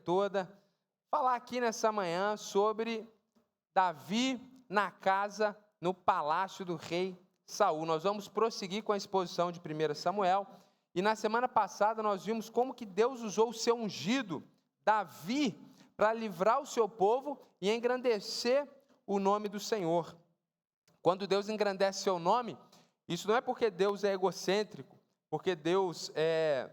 toda, falar aqui nessa manhã sobre Davi na casa, no palácio do rei Saul. Nós vamos prosseguir com a exposição de 1 Samuel, e na semana passada nós vimos como que Deus usou o seu ungido, Davi, para livrar o seu povo e engrandecer o nome do Senhor. Quando Deus engrandece seu nome, isso não é porque Deus é egocêntrico, porque Deus é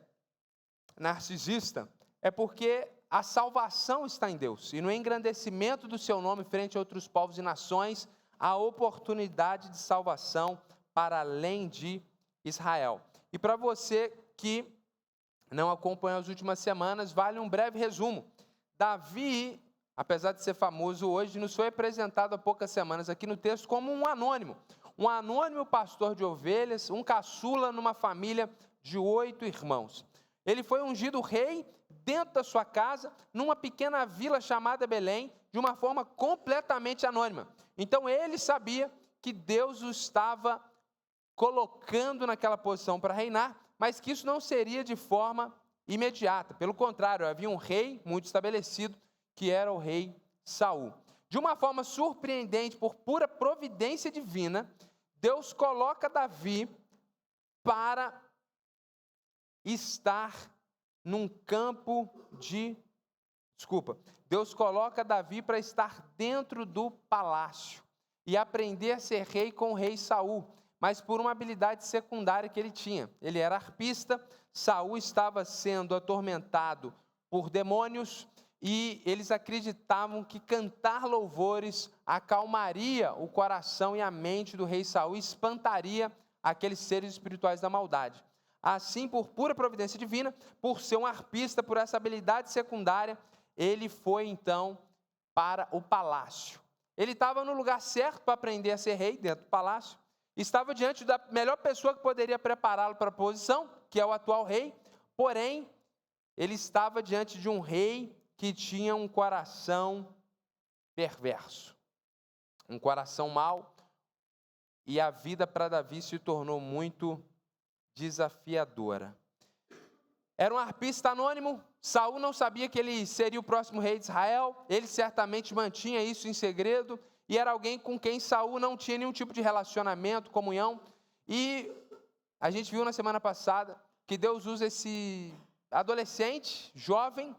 narcisista, é porque a salvação está em Deus, e no engrandecimento do seu nome frente a outros povos e nações, a oportunidade de salvação para além de Israel. E para você que não acompanhou as últimas semanas, vale um breve resumo. Davi, apesar de ser famoso hoje, nos foi apresentado há poucas semanas aqui no texto como um anônimo pastor de ovelhas, um caçula numa família de 8 irmãos. Ele foi ungido rei dentro da sua casa, numa pequena vila chamada Belém, de uma forma completamente anônima. Então ele sabia que Deus o estava colocando naquela posição para reinar, mas que isso não seria de forma imediata. Pelo contrário, havia um rei muito estabelecido, que era o rei Saul. De uma forma surpreendente, por pura providência divina, Deus coloca Davi para estar num campo de... Deus coloca Davi para estar dentro do palácio e aprender a ser rei com o rei Saul, mas por uma habilidade secundária que ele tinha. Ele era arpista, Saul estava sendo atormentado por demônios, e eles acreditavam que cantar louvores acalmaria o coração e a mente do rei Saul e espantaria aqueles seres espirituais da maldade. Assim, por pura providência divina, por ser um arpista, por essa habilidade secundária, ele foi então para o palácio. Ele estava no lugar certo para aprender a ser rei, dentro do palácio. Estava diante da melhor pessoa que poderia prepará-lo para a posição, que é o atual rei. Porém, ele estava diante de um rei que tinha um coração perverso, um coração mau, e a vida para Davi se tornou muito desafiadora. Era um arpista anônimo, Saul não sabia que ele seria o próximo rei de Israel, ele certamente mantinha isso em segredo, e era alguém com quem Saul não tinha nenhum tipo de relacionamento, comunhão, e a gente viu na semana passada que Deus usa esse adolescente, jovem,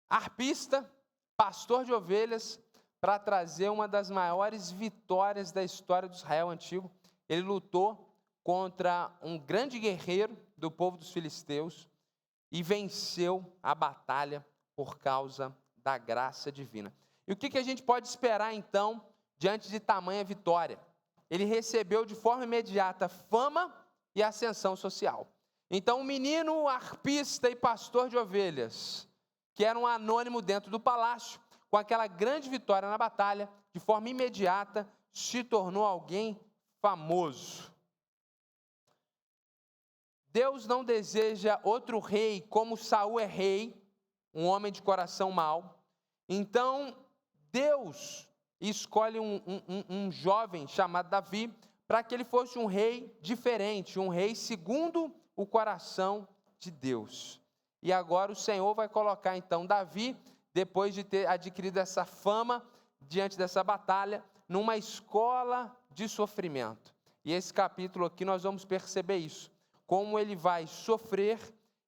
arpista, pastor de ovelhas, para trazer uma das maiores vitórias da história do Israel antigo. Ele lutou contra um grande guerreiro do povo dos filisteus e venceu a batalha por causa da graça divina. E o que a gente pode esperar então diante de tamanha vitória? Ele recebeu de forma imediata fama e ascensão social. Então, um menino arpista e pastor de ovelhas, que era um anônimo dentro do palácio, com aquela grande vitória na batalha, de forma imediata, se tornou alguém famoso. Deus não deseja outro rei como Saul é rei, um homem de coração mau. Então, Deus escolhe um jovem chamado Davi, para que ele fosse um rei diferente, um rei segundo o coração de Deus. E agora o Senhor vai colocar então Davi, depois de ter adquirido essa fama, diante dessa batalha, numa escola de sofrimento. E esse capítulo aqui nós vamos perceber isso, como ele vai sofrer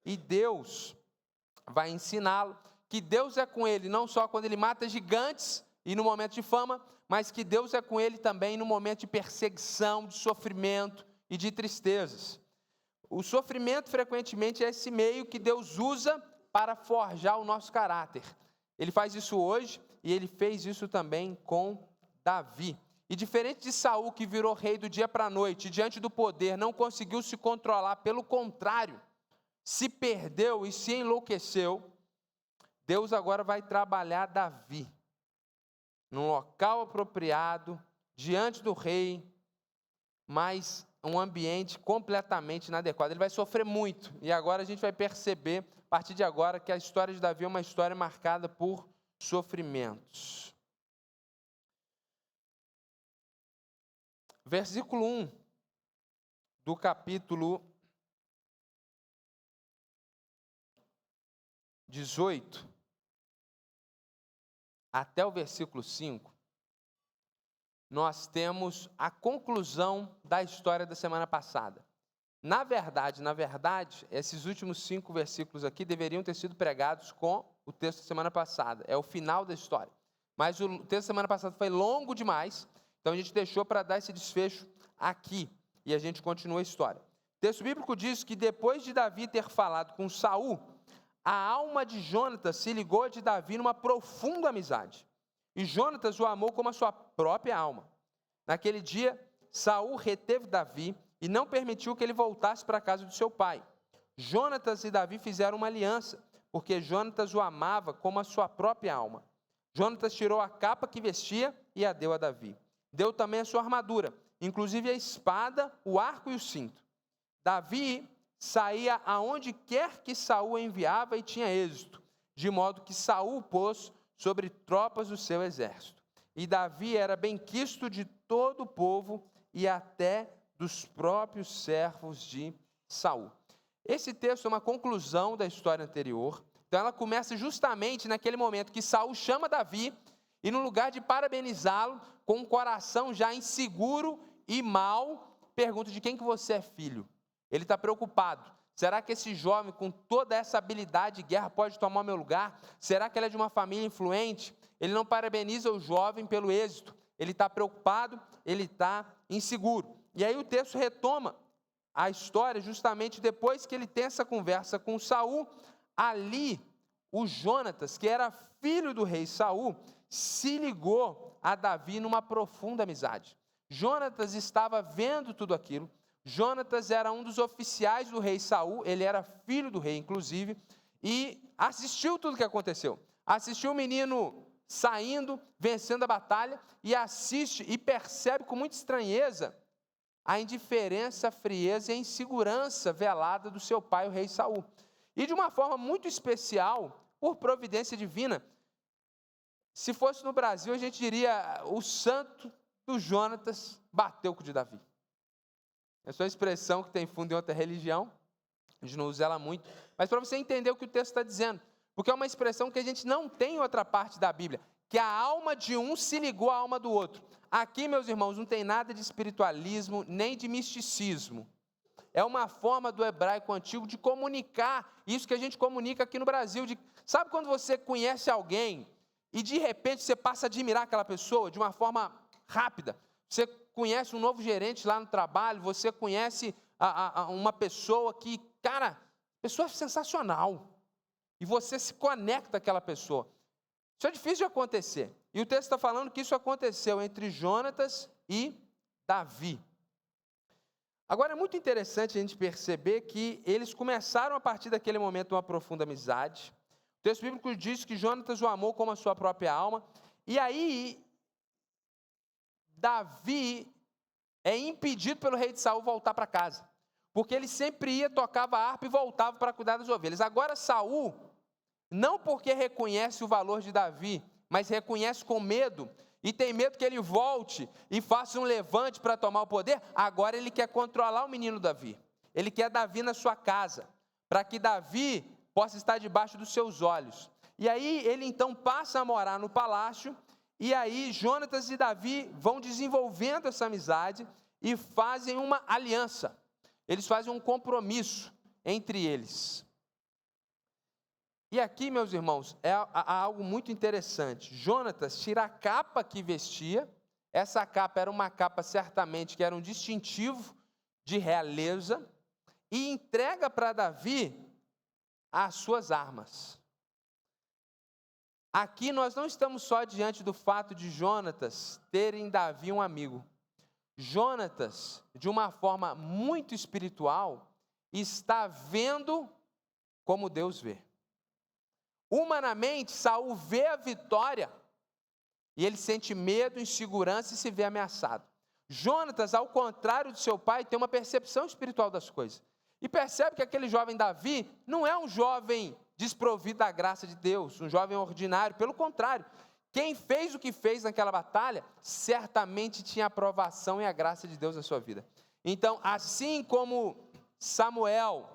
e Deus vai ensiná-lo, que Deus é com ele, não só quando ele mata gigantes e no momento de fama, mas que Deus é com ele também no momento de perseguição, de sofrimento e de tristezas. O sofrimento frequentemente é esse meio que Deus usa para forjar o nosso caráter. Ele faz isso hoje e ele fez isso também com Davi. E diferente de Saul, que virou rei do dia para a noite, diante do poder, não conseguiu se controlar, pelo contrário, se perdeu e se enlouqueceu, Deus agora vai trabalhar Davi num local apropriado, diante do rei, mas um ambiente completamente inadequado. Ele vai sofrer muito, e agora a gente vai perceber, a partir de agora, que a história de Davi é uma história marcada por sofrimentos. Versículo 1 do capítulo 18 até o versículo 5, nós temos a conclusão da história da semana passada. Na verdade, esses últimos 5 versículos aqui deveriam ter sido pregados com o texto da semana passada. É o final da história. Mas o texto da semana passada foi longo demais, então a gente deixou para dar esse desfecho aqui. E a gente continua a história. O texto bíblico diz que depois de Davi ter falado com Saul, a alma de Jonatas se ligou a de Davi numa profunda amizade. E Jonatas o amou como a sua própria alma. Naquele dia, Saul reteve Davi e não permitiu que ele voltasse para a casa do seu pai. Jonatas e Davi fizeram uma aliança, porque Jonatas o amava como a sua própria alma. Jonatas tirou a capa que vestia e a deu a Davi. Deu também a sua armadura, inclusive a espada, o arco e o cinto. Davi saía aonde quer que Saul o enviava e tinha êxito, de modo que Saul o pôs sobre tropas do seu exército. E Davi era benquisto de todo o povo e até dos próprios servos de Saul. Esse texto é uma conclusão da história anterior. Então ela começa justamente naquele momento que Saul chama Davi e, no lugar de parabenizá-lo, com um coração já inseguro e mau, pergunta: de quem que você é filho? Ele está preocupado. Será que esse jovem com toda essa habilidade de guerra pode tomar o meu lugar? Será que ele é de uma família influente? Ele não parabeniza o jovem pelo êxito. Ele está preocupado, ele está inseguro. E aí o texto retoma a história justamente depois que ele tem essa conversa com Saul. Ali, o Jonatas, que era filho do rei Saul, se ligou a Davi numa profunda amizade. Jonatas estava vendo tudo aquilo. Jonatas era um dos oficiais do rei Saul, ele era filho do rei, inclusive, e assistiu tudo o que aconteceu. Assistiu o menino saindo, vencendo a batalha, e assiste e percebe com muita estranheza a indiferença, a frieza e a insegurança velada do seu pai, o rei Saul. E de uma forma muito especial, por providência divina, se fosse no Brasil, a gente diria: o santo do Jonatas bateu com o de Davi. Essa é uma expressão que tem fundo em outra religião, a gente não usa ela muito, mas para você entender o que o texto está dizendo, porque é uma expressão que a gente não tem em outra parte da Bíblia, que a alma de um se ligou à alma do outro. Aqui, meus irmãos, não tem nada de espiritualismo, nem de misticismo. É uma forma do hebraico antigo de comunicar isso que a gente comunica aqui no Brasil. Sabe quando você conhece alguém e de repente você passa a admirar aquela pessoa de uma forma rápida? Você conhece um novo gerente lá no trabalho, você conhece uma pessoa que, cara, pessoa é sensacional. E você se conecta àquela pessoa. Isso é difícil de acontecer. E o texto está falando que isso aconteceu entre Jonatas e Davi. Agora, é muito interessante a gente perceber que eles começaram a partir daquele momento uma profunda amizade. O texto bíblico diz que Jonatas o amou como a sua própria alma. E aí, Davi é impedido pelo rei de Saul voltar para casa. Porque ele sempre ia, tocava a harpa e voltava para cuidar das ovelhas. Agora Saul, não porque reconhece o valor de Davi, mas reconhece com medo, e tem medo que ele volte e faça um levante para tomar o poder. Agora ele quer controlar o menino Davi. Ele quer Davi na sua casa, para que Davi possa estar debaixo dos seus olhos. E aí ele então passa a morar no palácio, e aí Jonatas e Davi vão desenvolvendo essa amizade e fazem uma aliança. Eles fazem um compromisso entre eles. E aqui, meus irmãos, há algo muito interessante. Jonatas tira a capa que vestia. Essa capa era uma capa, certamente, que era um distintivo de realeza, e entrega para Davi as suas armas. Aqui nós não estamos só diante do fato de Jonatas ter em Davi um amigo. Jonatas, de uma forma muito espiritual, está vendo como Deus vê. Humanamente, Saul vê a vitória e ele sente medo, insegurança e se vê ameaçado. Jonatas, ao contrário de seu pai, tem uma percepção espiritual das coisas. E percebe que aquele jovem Davi não é um jovem desprovido da graça de Deus, um jovem ordinário. Pelo contrário, quem fez o que fez naquela batalha, certamente tinha a aprovação e a graça de Deus na sua vida. Então, assim como Samuel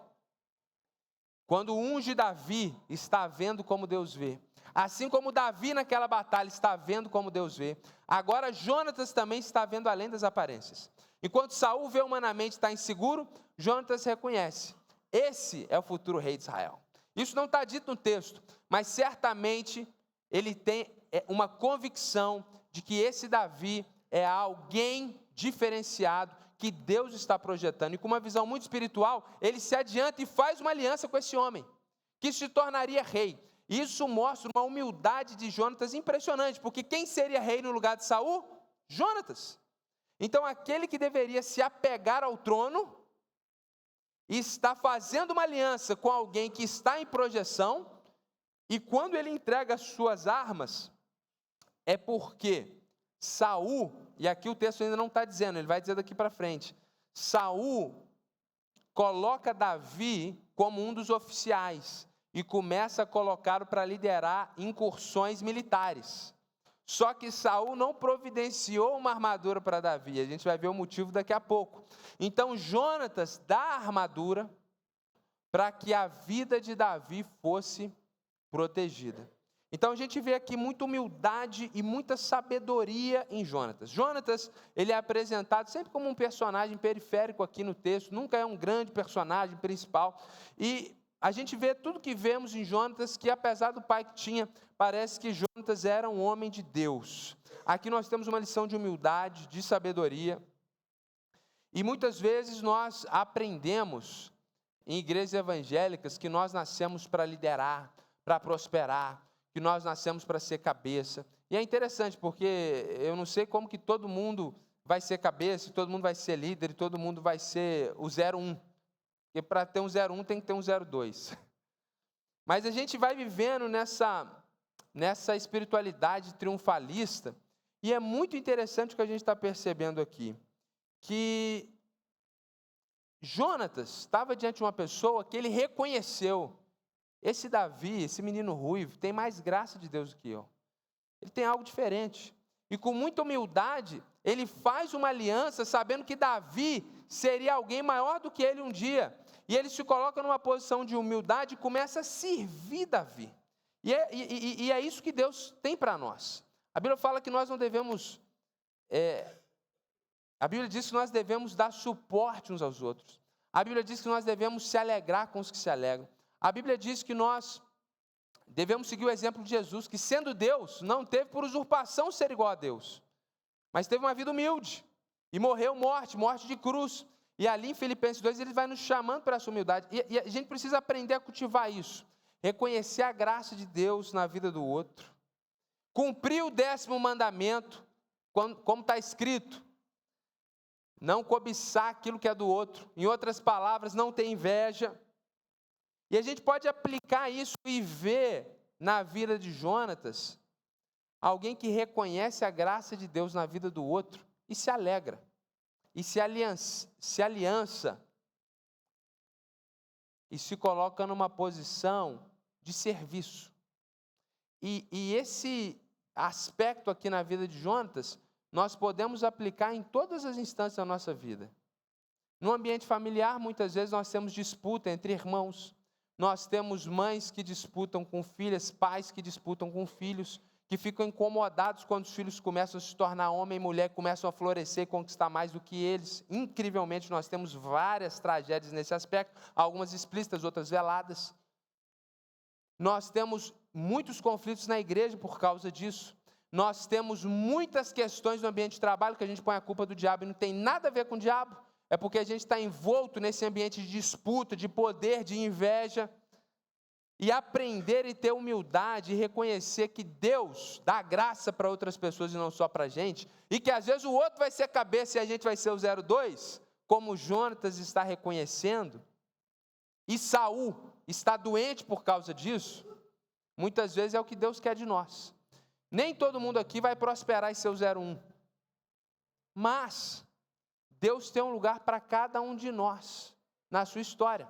quando unge Davi, está vendo como Deus vê. Assim como Davi naquela batalha está vendo como Deus vê, agora Jonatas também está vendo além das aparências. Enquanto Saul vê humanamente está inseguro, Jonatas reconhece: esse é o futuro rei de Israel. Isso não está dito no texto, mas certamente ele tem uma convicção de que esse Davi é alguém diferenciado, que Deus está projetando. E com uma visão muito espiritual, ele se adianta e faz uma aliança com esse homem, que se tornaria rei. Isso mostra uma humildade de Jonatas impressionante, porque quem seria rei no lugar de Saul? Jonatas. Então aquele que deveria se apegar ao trono, está fazendo uma aliança com alguém que está em projeção, e quando ele entrega as suas armas, é porque Saul, e aqui o texto ainda não está dizendo, ele vai dizer daqui para frente, Saul coloca Davi como um dos oficiais, e começa a colocá-lo para liderar incursões militares. Só que Saul não providenciou uma armadura para Davi, a gente vai ver o motivo daqui a pouco. Então Jonatas dá a armadura para que a vida de Davi fosse protegida. Então a gente vê aqui muita humildade e muita sabedoria em Jonatas. Jonatas, ele é apresentado sempre como um personagem periférico aqui no texto, nunca é um grande personagem principal. E a gente vê tudo que vemos em Jonatas, que apesar do pai que tinha, parece que Jonatas era um homem de Deus. Aqui nós temos uma lição de humildade, de sabedoria. E muitas vezes nós aprendemos em igrejas evangélicas que nós nascemos para liderar, para prosperar, que nós nascemos para ser cabeça. E é interessante porque eu não sei como que todo mundo vai ser cabeça, todo mundo vai ser líder, e todo mundo vai ser o 01. Porque para ter um 01 tem que ter um 02. Mas a gente vai vivendo nessa espiritualidade triunfalista, e é muito interessante o que a gente está percebendo aqui, que Jonatas estava diante de uma pessoa que ele reconheceu: esse Davi, esse menino ruivo, tem mais graça de Deus do que eu. Ele tem algo diferente. E com muita humildade, ele faz uma aliança, sabendo que Davi seria alguém maior do que ele um dia. E ele se coloca numa posição de humildade e começa a servir Davi. E é isso que Deus tem para nós. A Bíblia fala que nós não devemos... a Bíblia diz que nós devemos dar suporte uns aos outros. A Bíblia diz que nós devemos se alegrar com os que se alegram. A Bíblia diz que nós devemos seguir o exemplo de Jesus, que sendo Deus, não teve por usurpação ser igual a Deus, mas teve uma vida humilde, e morreu morte de cruz. E ali em Filipenses 2, ele vai nos chamando para essa humildade, e a gente precisa aprender a cultivar isso, reconhecer a graça de Deus na vida do outro, cumprir o 10º mandamento, como está escrito, não cobiçar aquilo que é do outro, em outras palavras, não ter inveja. E a gente pode aplicar isso e ver na vida de Jonatas alguém que reconhece a graça de Deus na vida do outro e se alegra, e se aliança e se coloca numa posição de serviço. E esse aspecto aqui na vida de Jonatas, nós podemos aplicar em todas as instâncias da nossa vida. No ambiente familiar, muitas vezes nós temos disputa entre irmãos, nós temos mães que disputam com filhas, pais que disputam com filhos, que ficam incomodados quando os filhos começam a se tornar homem e mulher, começam a florescer e conquistar mais do que eles. Incrivelmente, nós temos várias tragédias nesse aspecto, algumas explícitas, outras veladas. Nós temos muitos conflitos na igreja por causa disso. Nós temos muitas questões no ambiente de trabalho que a gente põe a culpa do diabo e não tem nada a ver com o diabo. É porque a gente está envolto nesse ambiente de disputa, de poder, de inveja. E aprender e ter humildade e reconhecer que Deus dá graça para outras pessoas e não só para a gente. E que às vezes o outro vai ser cabeça e a gente vai ser o 02, como Jonatas está reconhecendo. E Saul está doente por causa disso. Muitas vezes é o que Deus quer de nós. Nem todo mundo aqui vai prosperar e ser o 01. Mas Deus tem um lugar para cada um de nós na sua história.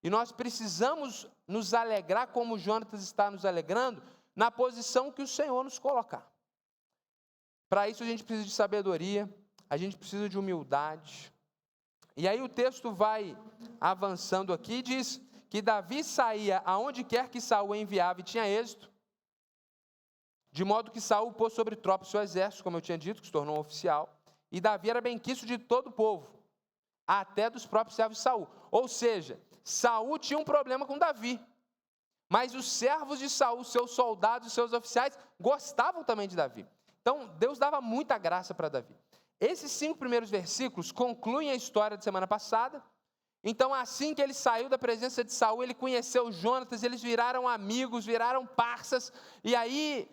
E nós precisamos nos alegrar como Jonatas está nos alegrando, na posição que o Senhor nos colocar. Para isso a gente precisa de sabedoria, a gente precisa de humildade. E aí o texto vai avançando aqui e diz que Davi saía aonde quer que Saul enviava e tinha êxito, de modo que Saul pôs sobre tropas o seu exército, como eu tinha dito, que se tornou um oficial, e Davi era benquisto de todo o povo, até dos próprios servos de Saul. Ou seja, Saul tinha um problema com Davi, mas os servos de Saul, seus soldados, seus oficiais, gostavam também de Davi. Então, Deus dava muita graça para Davi. Esses 5 primeiros versículos concluem a história da semana passada. Então, assim que ele saiu da presença de Saul, ele conheceu Jonatas, eles viraram amigos, viraram parças, e aí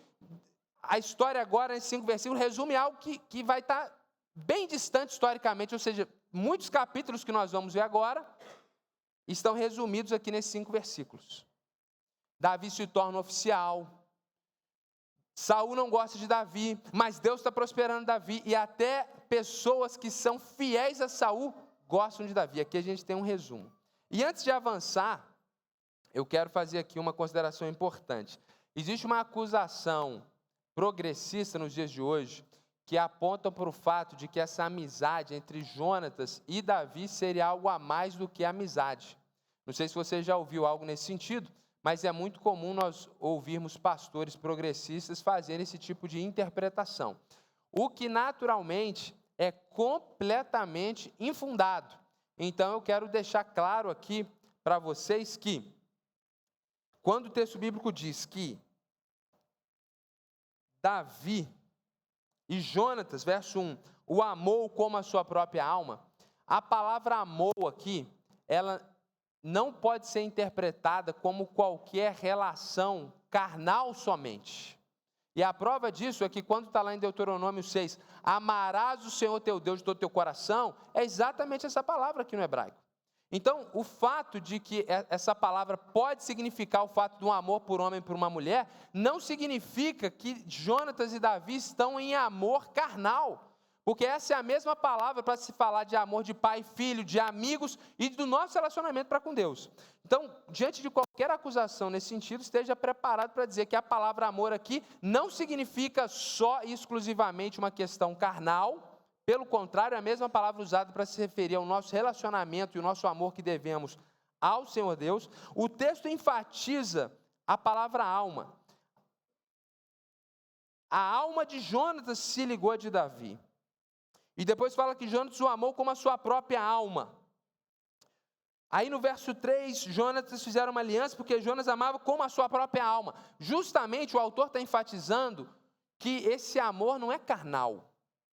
a história agora, nesses 5 versículos, resume algo que vai estar bem distante historicamente, ou seja, muitos capítulos que nós vamos ver agora estão resumidos aqui nesses 5 versículos. Davi se torna oficial, Saul não gosta de Davi, mas Deus está prosperando Davi, e até pessoas que são fiéis a Saul gostam de Davi. Aqui a gente tem um resumo. E antes de avançar, eu quero fazer aqui uma consideração importante. Existe uma acusação progressista nos dias de hoje, que aponta para o fato de que essa amizade entre Jonatas e Davi seria algo a mais do que amizade. Não sei se você já ouviu algo nesse sentido, mas é muito comum nós ouvirmos pastores progressistas fazerem esse tipo de interpretação, o que naturalmente é completamente infundado. Então eu quero deixar claro aqui para vocês que, quando o texto bíblico diz que Davi e Jonatas, verso 1, o amou como a sua própria alma, a palavra amou aqui, ela não pode ser interpretada como qualquer relação carnal somente. E a prova disso é que quando está lá em Deuteronômio 6, amarás o Senhor teu Deus de todo o teu coração, é exatamente essa palavra aqui no hebraico. Então, o fato de que essa palavra pode significar o fato de um amor por homem e por uma mulher, não significa que Jonatas e Davi estão em amor carnal, porque essa é a mesma palavra para se falar de amor de pai e filho, de amigos e do nosso relacionamento para com Deus. Então, diante de qualquer acusação nesse sentido, esteja preparado para dizer que a palavra amor aqui não significa só e exclusivamente uma questão carnal. Pelo contrário, é a mesma palavra usada para se referir ao nosso relacionamento e o nosso amor que devemos ao Senhor Deus. O texto enfatiza a palavra alma. A alma de Jonatas se ligou de Davi. E depois fala que Jonatas o amou como a sua própria alma. Aí no verso 3, Jonatas fizeram uma aliança porque Jonas amava como a sua própria alma. Justamente o autor está enfatizando que esse amor não é carnal.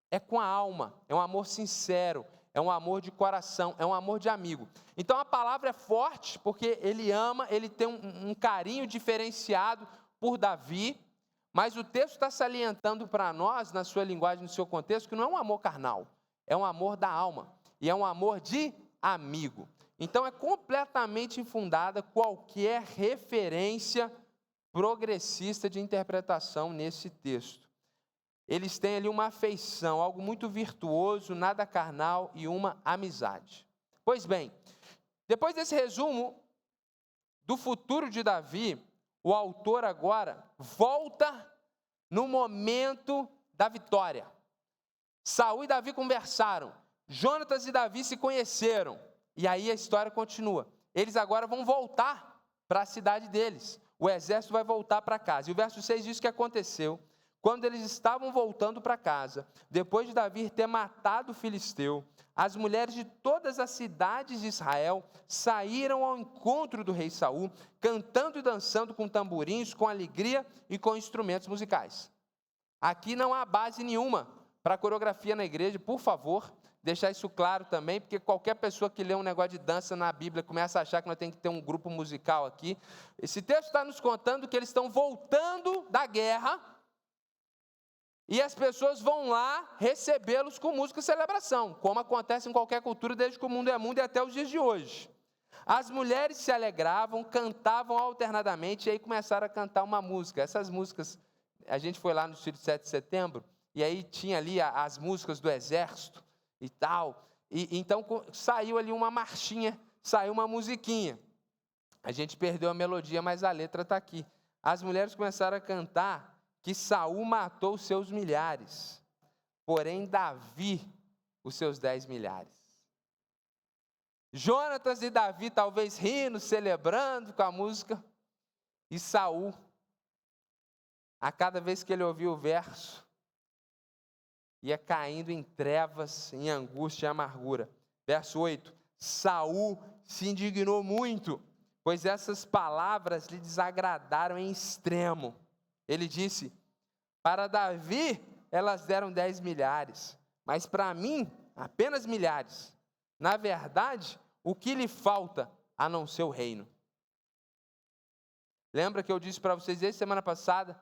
É com a alma, é um amor sincero, é um amor de coração, é um amor de amigo. Então a palavra é forte, porque ele ama, ele tem um carinho diferenciado por Davi, mas o texto está salientando para nós, na sua linguagem, no seu contexto, que não é um amor carnal, é um amor da alma, e é um amor de amigo. Então é completamente infundada qualquer referência progressista de interpretação nesse texto. Eles têm ali uma afeição, algo muito virtuoso, nada carnal e uma amizade. Pois bem, depois desse resumo do futuro de Davi, o autor agora volta no momento da vitória. Saul e Davi conversaram, Jonatas e Davi se conheceram, e aí a história continua. Eles agora vão voltar para a cidade deles, o exército vai voltar para casa. E o verso 6 diz que aconteceu. Quando eles estavam voltando para casa, depois de Davi ter matado o filisteu, as mulheres de todas as cidades de Israel saíram ao encontro do rei Saul, cantando e dançando com tamborins, com alegria e com instrumentos musicais. Aqui não há base nenhuma para coreografia na igreja, por favor, deixar isso claro também, porque qualquer pessoa que lê um negócio de dança na Bíblia começa a achar que nós temos que ter um grupo musical aqui. Esse texto está nos contando que eles estão voltando da guerra, e as pessoas vão lá recebê-los com música e celebração, como acontece em qualquer cultura desde que o mundo é mundo e até os dias de hoje. As mulheres se alegravam, cantavam alternadamente, e aí começaram a cantar uma música. Essas músicas, a gente foi lá no sítio 7 de setembro, e aí tinha ali as músicas do exército e tal, e então saiu ali uma marchinha, saiu uma musiquinha. A gente perdeu a melodia, mas a letra está aqui. As mulheres começaram a cantar que Saul matou os seus milhares, porém Davi os seus 10 milhares. Jonatas e Davi talvez rindo, celebrando com a música. E Saul, a cada vez que ele ouvia o verso, ia caindo em trevas, em angústia e amargura. Verso 8, Saul se indignou muito, pois essas palavras lhe desagradaram em extremo. Ele disse, para Davi elas deram 10 milhares, mas para mim apenas milhares. Na verdade, o que lhe falta a não ser o reino? Lembra que eu disse para vocês desde semana passada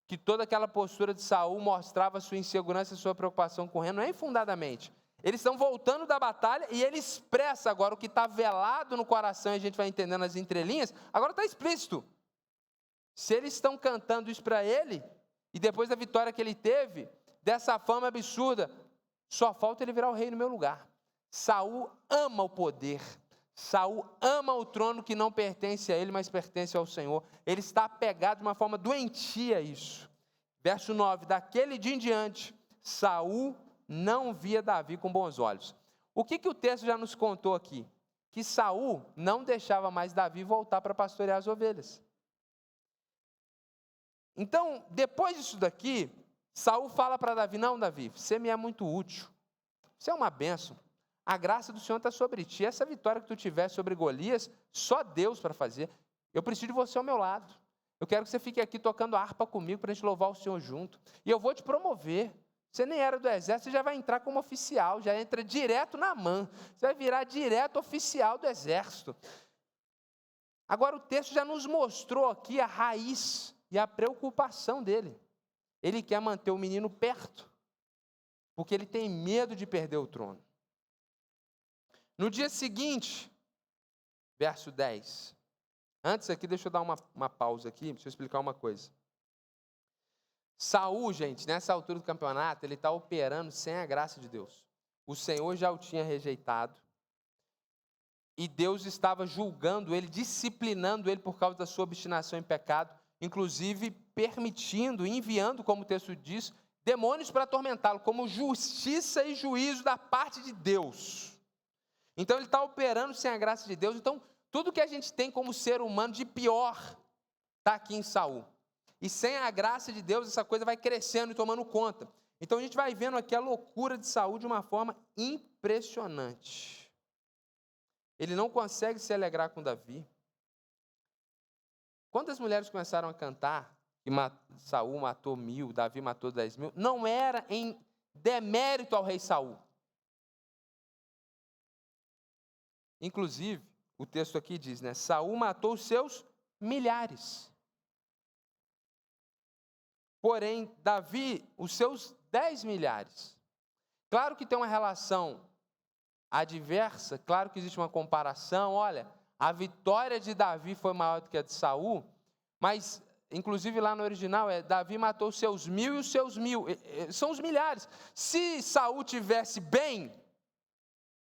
que toda aquela postura de Saul mostrava sua insegurança e sua preocupação com o reino, não é infundadamente. Eles estão voltando da batalha e ele expressa agora o que está velado no coração, e a gente vai entendendo as entrelinhas, agora está explícito. Se eles estão cantando isso para ele, e depois da vitória que ele teve, dessa fama absurda, só falta ele virar o rei no meu lugar. Saul ama o poder, Saul ama o trono que não pertence a ele, mas pertence ao Senhor. Ele está apegado de uma forma doentia a isso. Verso 9, daquele dia em diante, Saul não via Davi com bons olhos. O que o texto já nos contou aqui? Que Saul não deixava mais Davi voltar para pastorear as ovelhas. Então, depois disso daqui, Saul fala para Davi, não, Davi, você me é muito útil, você é uma bênção, a graça do Senhor está sobre ti, essa vitória que tu tiver sobre Golias, só Deus para fazer, eu preciso de você ao meu lado, eu quero que você fique aqui tocando harpa comigo, para a gente louvar o Senhor junto, e eu vou te promover, você nem era do exército, você já vai entrar como oficial, já entra direto na mão, você vai virar direto oficial do exército. Agora o texto já nos mostrou aqui a raiz e a preocupação dele. Ele quer manter o menino perto, porque ele tem medo de perder o trono. No dia seguinte, verso 10. Antes aqui, deixa eu dar uma pausa aqui, deixa eu explicar uma coisa. Saul, gente, nessa altura do campeonato, ele está operando sem a graça de Deus. O Senhor já o tinha rejeitado. E Deus estava julgando ele, disciplinando ele por causa da sua obstinação em pecado, inclusive permitindo, enviando, como o texto diz, demônios para atormentá-lo, como justiça e juízo da parte de Deus. Então ele está operando sem a graça de Deus. Então tudo que a gente tem como ser humano de pior está aqui em Saul. E sem a graça de Deus essa coisa vai crescendo e tomando conta. Então a gente vai vendo aqui a loucura de Saul de uma forma impressionante. Ele não consegue se alegrar com Davi. Quando as mulheres começaram a cantar que Saul matou 1000, Davi matou 10.000, não era em demérito ao rei Saul. Inclusive, o texto aqui diz, né? Saul matou os seus milhares. Porém, Davi, os seus 10 milhares. Claro que tem uma relação adversa, claro que existe uma comparação, olha, a vitória de Davi foi maior do que a de Saul, mas, inclusive lá no original, Davi matou os seus 1000 e os seus 1000, são os milhares. Se Saul tivesse bem,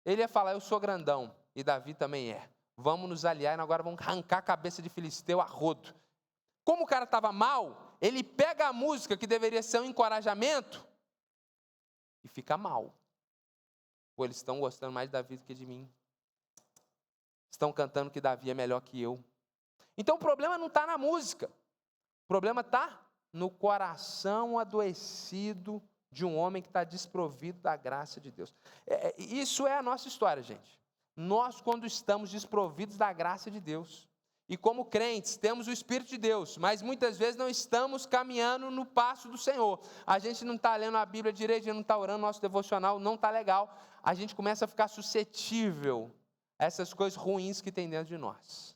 ele ia falar, eu sou grandão, e Davi também é. Vamos nos aliar e agora vamos arrancar a cabeça de Filisteu a rodo. Como o cara estava mal, ele pega a música que deveria ser um encorajamento e fica mal. Pô, eles estão gostando mais de Davi do que de mim. Estão cantando que Davi é melhor que eu. Então o problema não está na música. O problema está no coração adoecido de um homem que está desprovido da graça de Deus. Isso é a nossa história, gente. Nós, quando estamos desprovidos da graça de Deus, e como crentes, temos o Espírito de Deus, mas muitas vezes não estamos caminhando no passo do Senhor. A gente não está lendo a Bíblia direito, a gente não está orando, nosso devocional não está legal. A gente começa a ficar suscetível a essas coisas ruins que tem dentro de nós.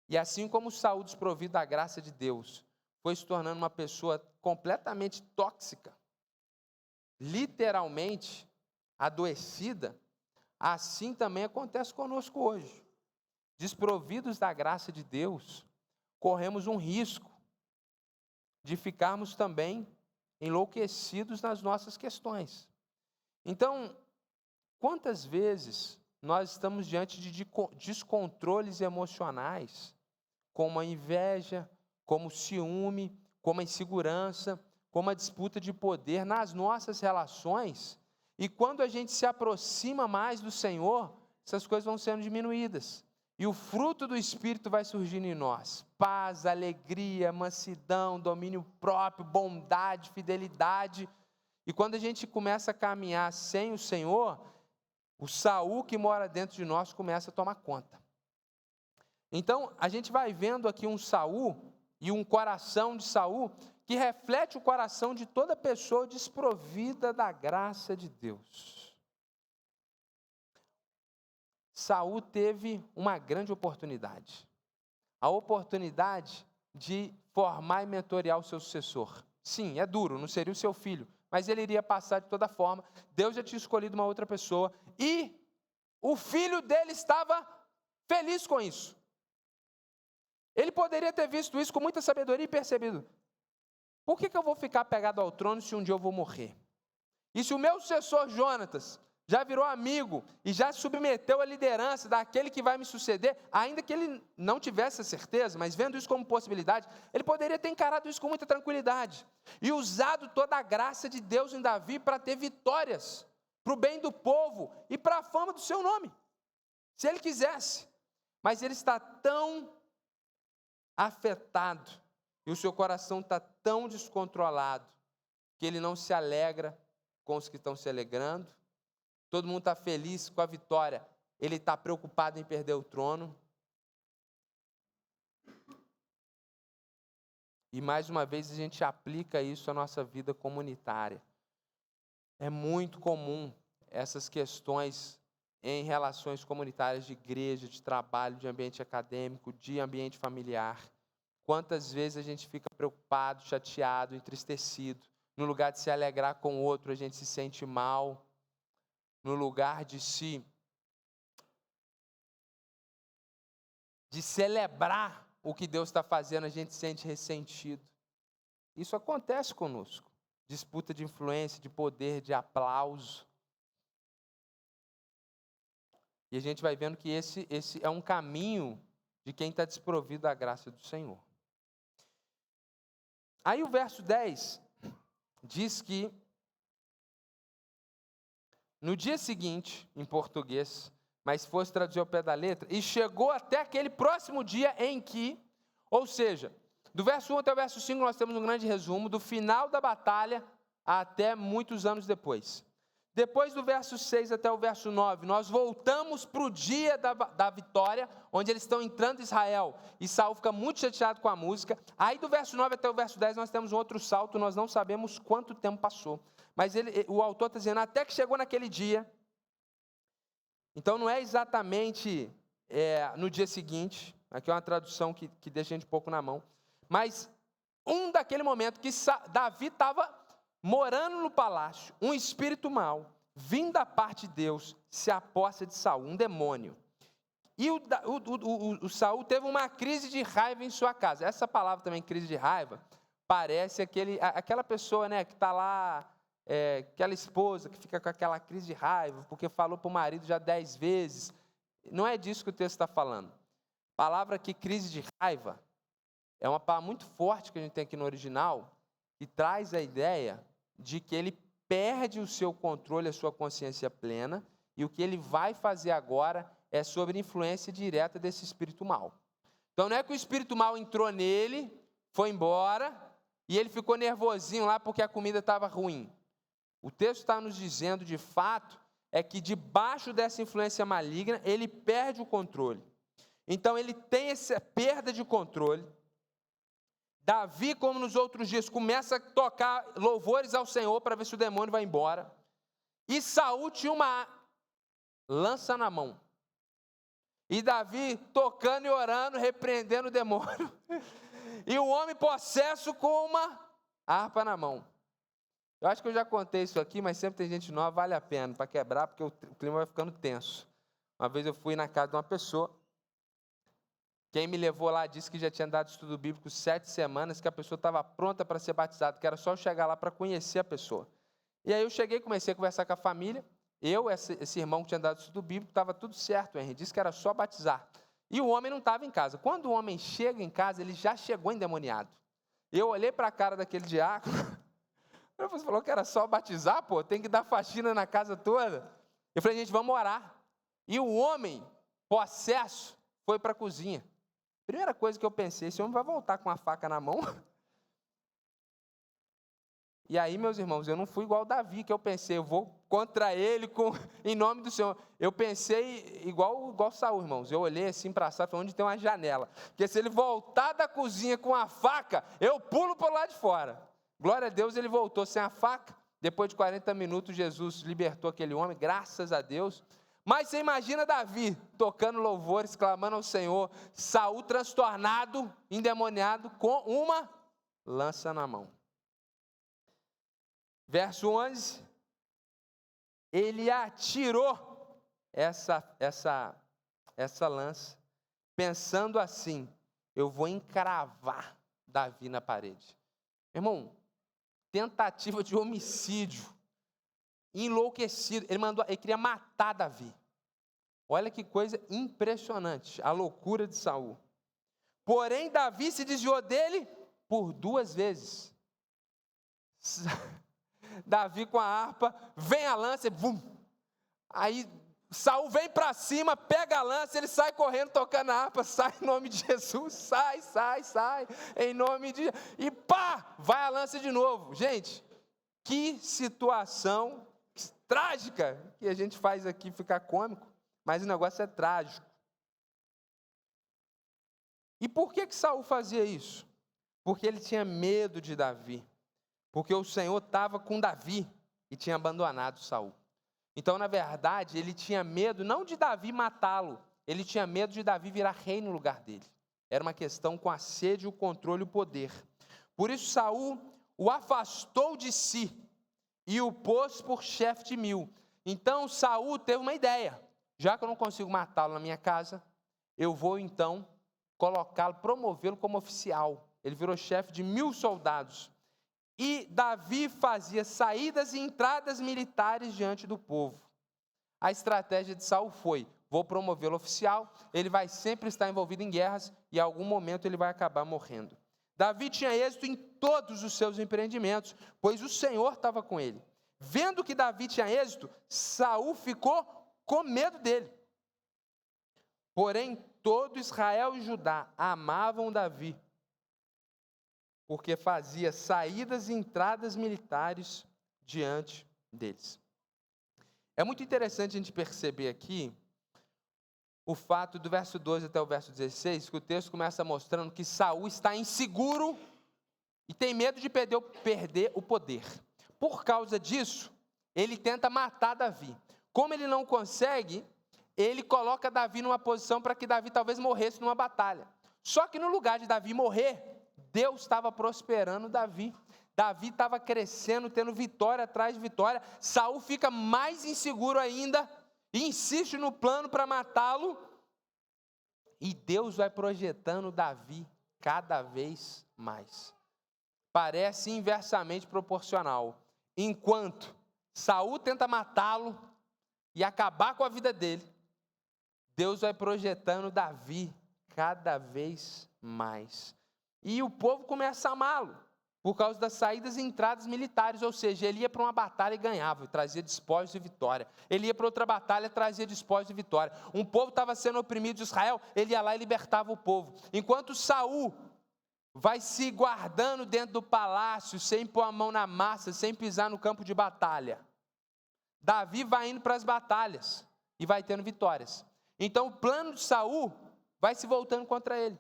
E assim como Saul, desprovido da graça de Deus, foi se tornando uma pessoa completamente tóxica, literalmente adoecida, assim também acontece conosco hoje. Desprovidos da graça de Deus, corremos um risco de ficarmos também enlouquecidos nas nossas questões. Então, quantas vezes nós estamos diante de descontroles emocionais, como a inveja, como o ciúme, como a insegurança, como a disputa de poder nas nossas relações, e quando a gente se aproxima mais do Senhor, essas coisas vão sendo diminuídas. E o fruto do Espírito vai surgindo em nós. Paz, alegria, mansidão, domínio próprio, bondade, fidelidade. E quando a gente começa a caminhar sem o Senhor, o Saul que mora dentro de nós começa a tomar conta. Então, a gente vai vendo aqui um Saul e um coração de Saul que reflete o coração de toda pessoa desprovida da graça de Deus. Saul teve uma grande oportunidade. A oportunidade de formar e mentorear o seu sucessor. Sim, é duro, não seria o seu filho, mas ele iria passar de toda forma. Deus já tinha escolhido uma outra pessoa e o filho dele estava feliz com isso. Ele poderia ter visto isso com muita sabedoria e percebido: por que eu vou ficar pegado ao trono se um dia eu vou morrer? E se o meu sucessor Jonatas já virou amigo e já submeteu a liderança daquele que vai me suceder, ainda que ele não tivesse a certeza, mas vendo isso como possibilidade, ele poderia ter encarado isso com muita tranquilidade e usado toda a graça de Deus em Davi para ter vitórias, para o bem do povo e para a fama do seu nome, se ele quisesse. Mas ele está tão afetado e o seu coração está tão descontrolado que ele não se alegra com os que estão se alegrando. Todo mundo está feliz com a vitória, ele está preocupado em perder o trono. E mais uma vez a gente aplica isso à nossa vida comunitária. É muito comum essas questões em relações comunitárias de igreja, de trabalho, de ambiente acadêmico, de ambiente familiar. Quantas vezes a gente fica preocupado, chateado, entristecido. No lugar de se alegrar com o outro, a gente se sente mal. No lugar de celebrar o que Deus está fazendo, a gente se sente ressentido. Isso acontece conosco. Disputa de influência, de poder, de aplauso. E a gente vai vendo que esse é um caminho de quem está desprovido da graça do Senhor. Aí o verso 10 diz que no dia seguinte, em português, mas se fosse traduzir ao pé da letra, e chegou até aquele próximo dia em que, ou seja, do verso 1 até o verso 5 nós temos um grande resumo, do final da batalha até muitos anos depois. Depois do verso 6 até o verso 9, nós voltamos para o dia da vitória, onde eles estão entrando em Israel, e Saul fica muito chateado com a música. Aí do verso 9 até o verso 10 nós temos um outro salto, nós não sabemos quanto tempo passou. Mas o autor está dizendo, até que chegou naquele dia. Então não é exatamente no dia seguinte, aqui é uma tradução que deixa a gente um pouco na mão, mas daquele momento que Davi estava morando no palácio, um espírito mau, vindo da parte de Deus, se aposta de Saul, um demônio. E o Saul teve uma crise de raiva em sua casa. Essa palavra também, crise de raiva, parece aquela pessoa, né, que está lá, aquela esposa que fica com aquela crise de raiva, porque falou para o marido já 10 vezes. Não é disso que o texto está falando. A palavra aqui, crise de raiva, é uma palavra muito forte que a gente tem aqui no original, e traz a ideia de que ele perde o seu controle, a sua consciência plena, e o que ele vai fazer agora é sobre influência direta desse espírito mau. Então não é que o espírito mau entrou nele, foi embora, e ele ficou nervosinho lá porque a comida estava ruim. O texto está nos dizendo, de fato, é que debaixo dessa influência maligna, ele perde o controle. Então ele tem essa perda de controle. Davi, como nos outros dias, começa a tocar louvores ao Senhor para ver se o demônio vai embora. E Saul tinha uma lança na mão. E Davi tocando e orando, repreendendo o demônio. E o homem possesso com uma harpa na mão. Eu acho que eu já contei isso aqui, mas sempre tem gente nova, vale a pena para quebrar, porque o clima vai ficando tenso. Uma vez eu fui na casa de uma pessoa. Quem me levou lá disse que já tinha dado estudo bíblico 7 semanas, que a pessoa estava pronta para ser batizada, que era só eu chegar lá para conhecer a pessoa. E aí eu cheguei, comecei a conversar com a família, esse irmão que tinha dado estudo bíblico, estava tudo certo, Henry, disse que era só batizar. E o homem não estava em casa. Quando o homem chega em casa, ele já chegou endemoniado. Eu olhei para a cara daquele diácono, ele falou que era só batizar, pô, tem que dar faxina na casa toda. Eu falei, gente, vamos orar. E o homem, possesso, foi para a cozinha. Primeira coisa que eu pensei, esse homem vai voltar com a faca na mão? E aí, meus irmãos, eu não fui igual Davi, que eu pensei, eu vou contra ele em nome do Senhor. Eu pensei igual Saul, irmãos. Eu olhei assim para a sala, onde tem uma janela. Porque se ele voltar da cozinha com a faca, eu pulo para o lado de fora. Glória a Deus, ele voltou sem a faca. Depois de 40 minutos, Jesus libertou aquele homem, graças a Deus. Mas você imagina Davi tocando louvores, clamando ao Senhor, Saul transtornado, endemoniado, com uma lança na mão. Verso 11, ele atirou essa lança, pensando assim, eu vou encravar Davi na parede. Irmão, tentativa de homicídio, enlouquecido, ele queria matar Davi. Olha que coisa impressionante, a loucura de Saul. Porém, Davi se desviou dele por 2 vezes. Davi com a harpa, vem a lança e bum! Aí Saul vem para cima, pega a lança, ele sai correndo tocando a harpa, sai em nome de Jesus, sai, em nome de... E pá! Vai a lança de novo. Gente, que situação trágica que a gente faz aqui ficar cômico, mas o negócio é trágico. E por que Saul fazia isso? Porque ele tinha medo de Davi. Porque o Senhor estava com Davi e tinha abandonado Saul. Então, na verdade, ele tinha medo não de Davi matá-lo, ele tinha medo de Davi virar rei no lugar dele. Era uma questão com a sede, o controle e o poder. Por isso, Saul o afastou de si e o pôs por chefe de 1000. Então, Saul teve uma ideia. Já que eu não consigo matá-lo na minha casa, eu vou então colocá-lo, promovê-lo como oficial. Ele virou chefe de 1000 soldados. E Davi fazia saídas e entradas militares diante do povo. A estratégia de Saul foi, vou promovê-lo oficial, ele vai sempre estar envolvido em guerras e em algum momento ele vai acabar morrendo. Davi tinha êxito em todos os seus empreendimentos, pois o Senhor estava com ele. Vendo que Davi tinha êxito, Saul ficou com medo dele. Porém, todo Israel e Judá amavam Davi, porque fazia saídas e entradas militares diante deles. É muito interessante a gente perceber aqui o fato do verso 12 até o verso 16, que o texto começa mostrando que Saul está inseguro e tem medo de perder o poder. Por causa disso, ele tenta matar Davi. Como ele não consegue, ele coloca Davi numa posição para que Davi talvez morresse numa batalha. Só que no lugar de Davi morrer, Deus estava prosperando Davi. Davi estava crescendo, tendo vitória atrás de vitória. Saul fica mais inseguro ainda e insiste no plano para matá-lo. E Deus vai projetando Davi cada vez mais. Parece inversamente proporcional. Enquanto Saul tenta matá-lo e acabar com a vida dele, Deus vai projetando Davi cada vez mais. E o povo começa a amá-lo, por causa das saídas e entradas militares, ou seja, ele ia para uma batalha e ganhava, trazia despojos e vitória. Ele ia para outra batalha, trazia despojos e vitória. Um povo estava sendo oprimido de Israel, ele ia lá e libertava o povo. Enquanto Saul vai se guardando dentro do palácio, sem pôr a mão na massa, sem pisar no campo de batalha, Davi vai indo para as batalhas e vai tendo vitórias. Então o plano de Saul vai se voltando contra ele.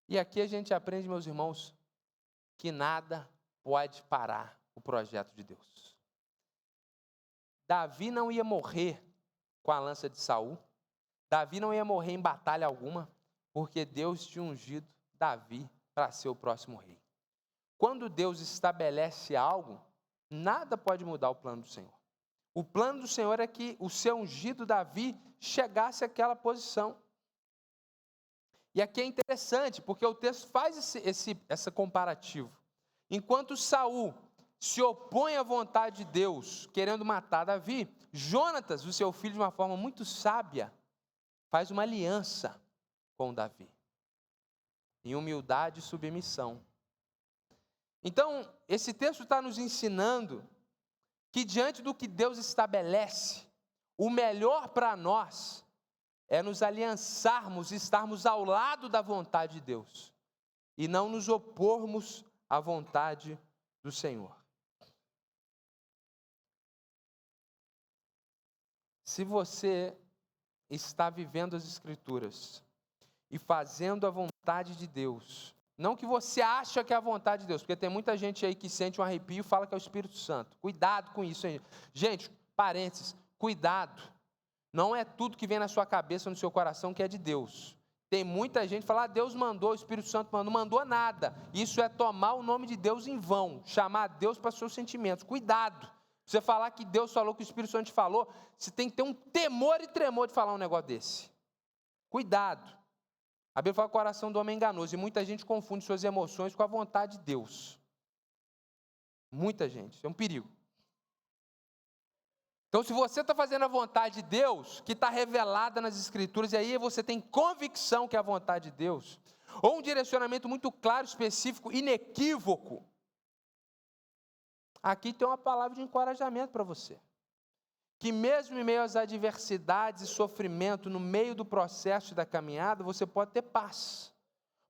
E aqui a gente aprende, meus irmãos, que nada pode parar o projeto de Deus. Davi não ia morrer com a lança de Saul. Davi não ia morrer em batalha alguma, porque Deus tinha ungido Davi para ser o próximo rei. Quando Deus estabelece algo, nada pode mudar o plano do Senhor. O plano do Senhor é que o seu ungido Davi chegasse àquela posição. E aqui é interessante, porque o texto faz esse comparativo. Enquanto Saul se opõe à vontade de Deus, querendo matar Davi, Jonatas, o seu filho, de uma forma muito sábia, faz uma aliança com Davi, em humildade e submissão. Então, esse texto está nos ensinando que diante do que Deus estabelece, o melhor para nós é nos aliançarmos, estarmos ao lado da vontade de Deus, e não nos opormos à vontade do Senhor. Se você está vivendo as Escrituras e fazendo a vontade de Deus, não que você acha que é a vontade de Deus, porque tem muita gente aí que sente um arrepio e fala que é o Espírito Santo. Cuidado com isso, hein? Gente, parênteses, cuidado. Não é tudo que vem na sua cabeça, no seu coração, que é de Deus. Tem muita gente que fala, Deus mandou, o Espírito Santo mandou, não mandou nada. Isso é tomar o nome de Deus em vão, chamar Deus para seus sentimentos. Cuidado. Você falar que Deus falou, que o Espírito Santo te falou, você tem que ter um temor e tremor de falar um negócio desse. Cuidado. A Bíblia fala que o coração do homem é enganoso, e muita gente confunde suas emoções com a vontade de Deus. Muita gente, isso é um perigo. Então, se você está fazendo a vontade de Deus, que está revelada nas Escrituras, e aí você tem convicção que é a vontade de Deus, ou um direcionamento muito claro, específico, inequívoco, aqui tem uma palavra de encorajamento para você. Que mesmo em meio às adversidades e sofrimento, no meio do processo da caminhada, você pode ter paz.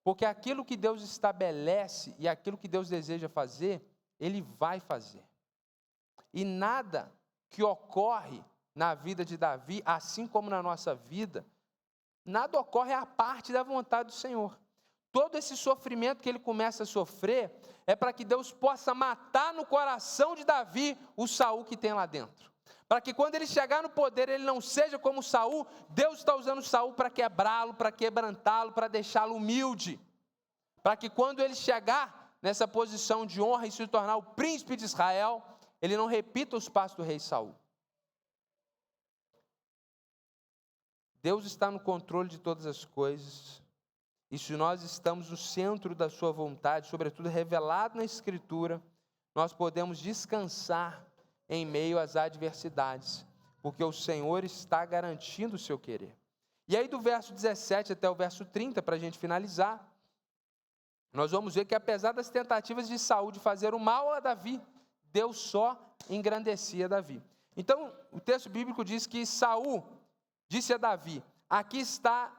Porque aquilo que Deus estabelece e aquilo que Deus deseja fazer, Ele vai fazer. E nada que ocorre na vida de Davi, assim como na nossa vida, nada ocorre à parte da vontade do Senhor. Todo esse sofrimento que ele começa a sofrer é para que Deus possa matar no coração de Davi o Saul que tem lá dentro. Para que quando ele chegar no poder, ele não seja como Saul. Deus está usando Saul para quebrá-lo, para quebrantá-lo, para deixá-lo humilde. Para que quando ele chegar nessa posição de honra e se tornar o príncipe de Israel, ele não repita os passos do rei Saul. Deus está no controle de todas as coisas. E se nós estamos no centro da sua vontade, sobretudo revelado na Escritura, nós podemos descansar em meio às adversidades, porque o Senhor está garantindo o seu querer. E aí do verso 17 até o verso 30, para a gente finalizar, nós vamos ver que apesar das tentativas de Saul de fazer o mal a Davi, Deus só engrandecia Davi. Então, o texto bíblico diz que Saul disse a Davi, aqui está